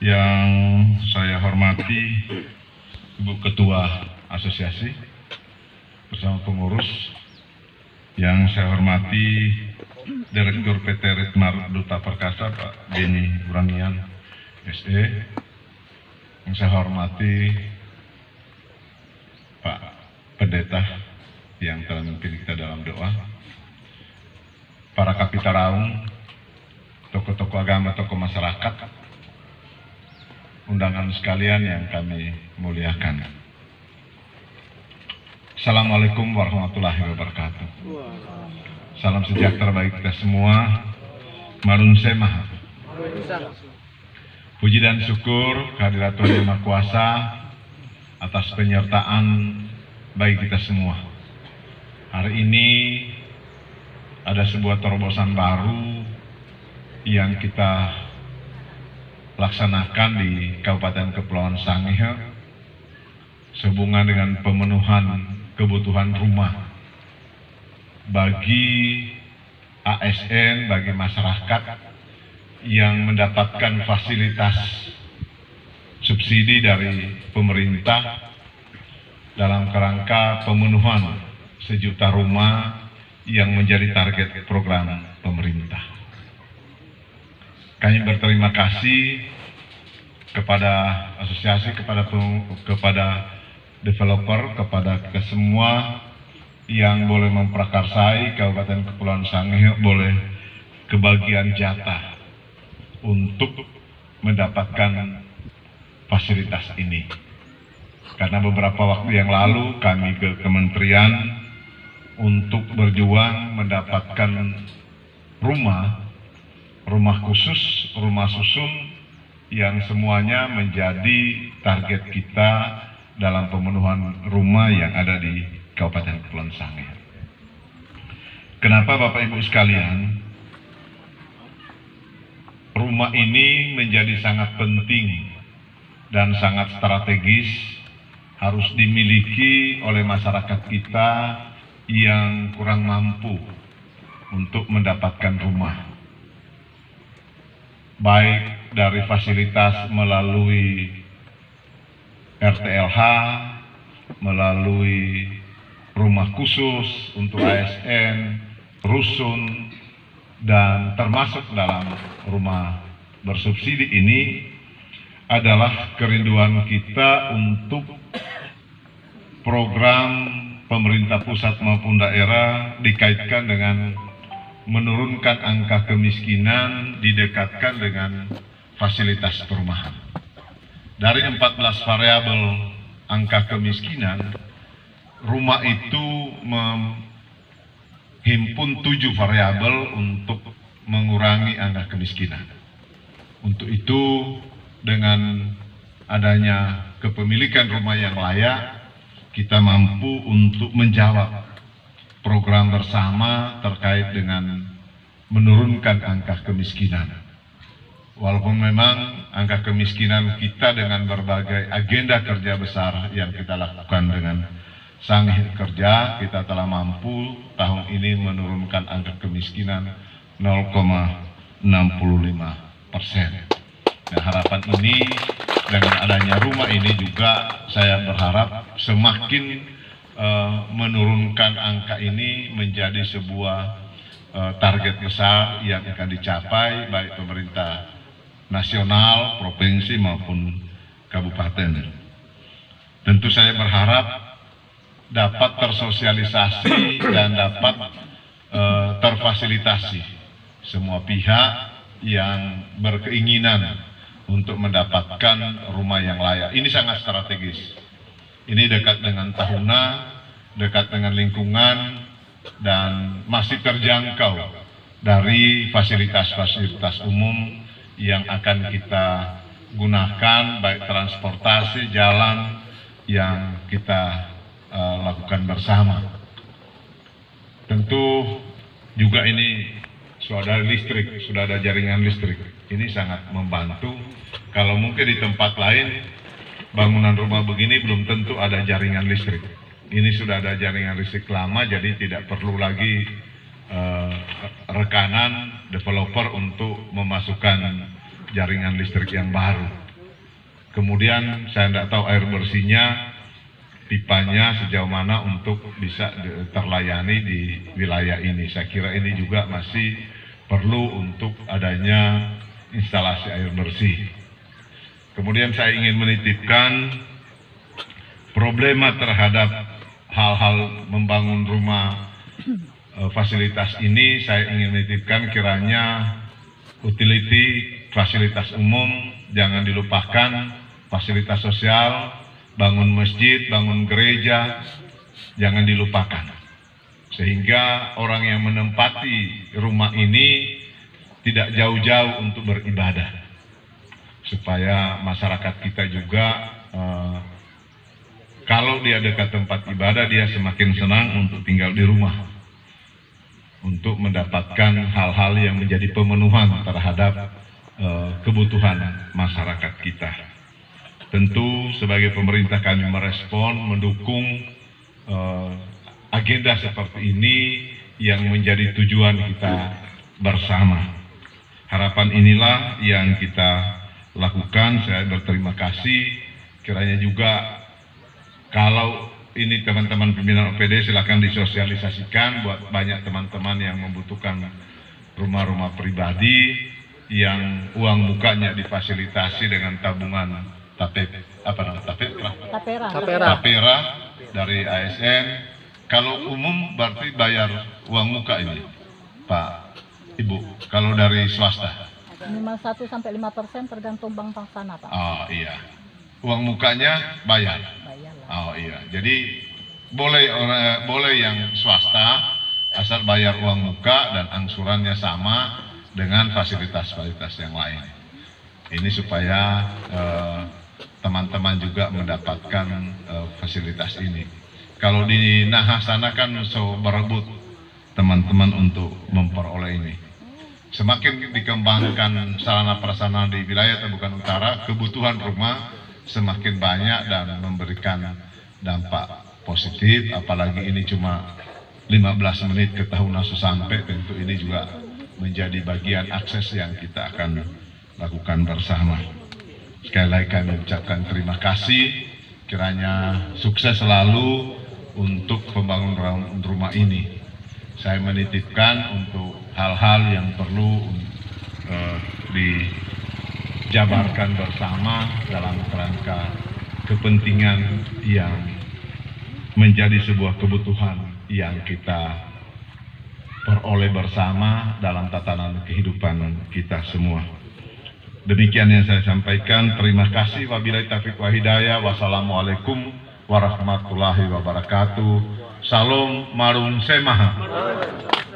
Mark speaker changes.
Speaker 1: Yang saya hormati Ibu Ketua Asosiasi bersama pengurus, yang saya hormati Direktur PT Ritmar Duta Perkasa Pak Beni Burangian SE, yang saya hormati Pak Pendeta yang telah memimpin kita dalam doa, para kapitaraung, tokoh-tokoh agama, tokoh masyarakat, undangan sekalian yang kami muliakan. Assalamualaikum warahmatullahi wabarakatuh. Salam sejahtera bagi kita semua. Marun Semah. Puji dan syukur kehadirat Tuhan Yang Maha Kuasa atas penyertaan bagi kita semua. Hari ini ada sebuah terobosan baru yang kita laksanakan di Kabupaten Kepulauan Sangihe sehubungan dengan pemenuhan kebutuhan rumah bagi ASN, bagi masyarakat yang mendapatkan fasilitas subsidi dari pemerintah dalam kerangka pemenuhan 1 juta rumah yang menjadi target program pemerintah. Kami berterima kasih kepada asosiasi, kepada developer, kepada kita semua yang boleh memprakarsai Kabupaten Kepulauan Sangihe, boleh kebagian jatah untuk mendapatkan fasilitas ini. Karena beberapa waktu yang lalu kami ke kementerian untuk berjuang mendapatkan rumah khusus, rumah susun yang semuanya menjadi target kita dalam pemenuhan rumah yang ada di Kabupaten Kepulauan Sangihe. Kenapa Bapak Ibu sekalian? Rumah ini menjadi sangat penting dan sangat strategis, harus dimiliki oleh masyarakat kita yang kurang mampu untuk mendapatkan rumah. Baik dari fasilitas melalui RTLH, melalui rumah khusus untuk ASN, rusun, dan termasuk dalam rumah bersubsidi ini adalah kerinduan kita untuk program pemerintah pusat maupun daerah dikaitkan dengan menurunkan angka kemiskinan, didekatkan dengan fasilitas perumahan. Dari 14 variabel angka kemiskinan, rumah itu menghimpun 7 variabel untuk mengurangi angka kemiskinan. Untuk itu, dengan adanya kepemilikan rumah yang layak, kita mampu untuk menjawab program bersama terkait dengan menurunkan angka kemiskinan. Walaupun memang angka kemiskinan kita dengan berbagai agenda kerja besar yang kita lakukan dengan Sangihe Kerja, kita telah mampu tahun ini menurunkan angka kemiskinan 0,65%. Nah, harapan ini dengan adanya rumah ini juga saya berharap semakin menurunkan angka ini menjadi sebuah target besar yang akan dicapai baik pemerintah nasional, provinsi maupun kabupaten. Tentu saya berharap dapat tersosialisasi dan dapat terfasilitasi semua pihak yang berkeinginan untuk mendapatkan rumah yang layak. Ini sangat strategis. Ini dekat dengan Tahuna, dekat dengan lingkungan, dan masih terjangkau dari fasilitas-fasilitas umum yang akan kita gunakan, baik transportasi, jalan yang kita lakukan bersama. Tentu juga ini sudah ada listrik, sudah ada jaringan listrik. Ini sangat membantu. Kalau mungkin di tempat lain bangunan rumah begini belum tentu ada jaringan listrik. Ini sudah ada jaringan listrik lama, jadi tidak perlu lagi rekanan developer untuk memasukkan jaringan listrik yang baru. Kemudian saya tidak tahu air bersihnya, pipanya sejauh mana untuk bisa terlayani di wilayah ini. Saya kira ini juga masih perlu untuk adanya instalasi air bersih. Kemudian saya ingin menitipkan problema terhadap hal-hal membangun rumah fasilitas ini. Saya ingin menitipkan kiranya utility, fasilitas umum jangan dilupakan, fasilitas sosial, bangun masjid, bangun gereja jangan dilupakan, sehingga orang yang menempati rumah ini tidak jauh-jauh untuk beribadah, supaya masyarakat kita juga kalau dia dekat tempat ibadah, dia semakin senang untuk tinggal di rumah, untuk mendapatkan hal-hal yang menjadi pemenuhan terhadap kebutuhan masyarakat kita. Tentu sebagai pemerintah kami merespon, mendukung agenda seperti ini yang menjadi tujuan kita bersama. Harapan inilah yang kita lakukan. Saya berterima kasih. Kiranya juga kalau ini teman-teman pimpinan OPD silakan disosialisasikan buat banyak teman-teman yang membutuhkan rumah-rumah pribadi yang uang mukanya difasilitasi dengan tabungan tapera dari ASN. Kalau umum berarti bayar uang muka ini, Pak Ibu. Kalau dari swasta?
Speaker 2: Minimal 1-5% tergantung bank pelaksana, Pak.
Speaker 1: Oh iya. Uang mukanya bayar. Oh iya. Jadi boleh yang swasta asal bayar uang muka dan angsurannya sama dengan fasilitas-fasilitas yang lain. Ini supaya teman-teman juga mendapatkan fasilitas ini. Kalau di Nahas sana kan berebut teman-teman untuk memperoleh ini. Semakin dikembangkan sarana prasarana di wilayah Tabukan Utara, kebutuhan rumah semakin banyak dan memberikan dampak positif. Apalagi ini cuma 15 menit ke Tahunasu sampai, tentu ini juga menjadi bagian akses yang kita akan lakukan bersama. Sekali lagi kami ucapkan terima kasih, kiranya sukses selalu untuk pembangunan rumah ini. Saya menitipkan untuk hal-hal yang perlu dijabarkan bersama dalam kerangka kepentingan yang menjadi sebuah kebutuhan yang kita peroleh bersama dalam tatanan kehidupan kita semua. Demikian yang saya sampaikan. Terima kasih. Wabillahi taufiq wa hidayah. Wassalamualaikum warahmatullahi wabarakatuh. Salam marung semaha.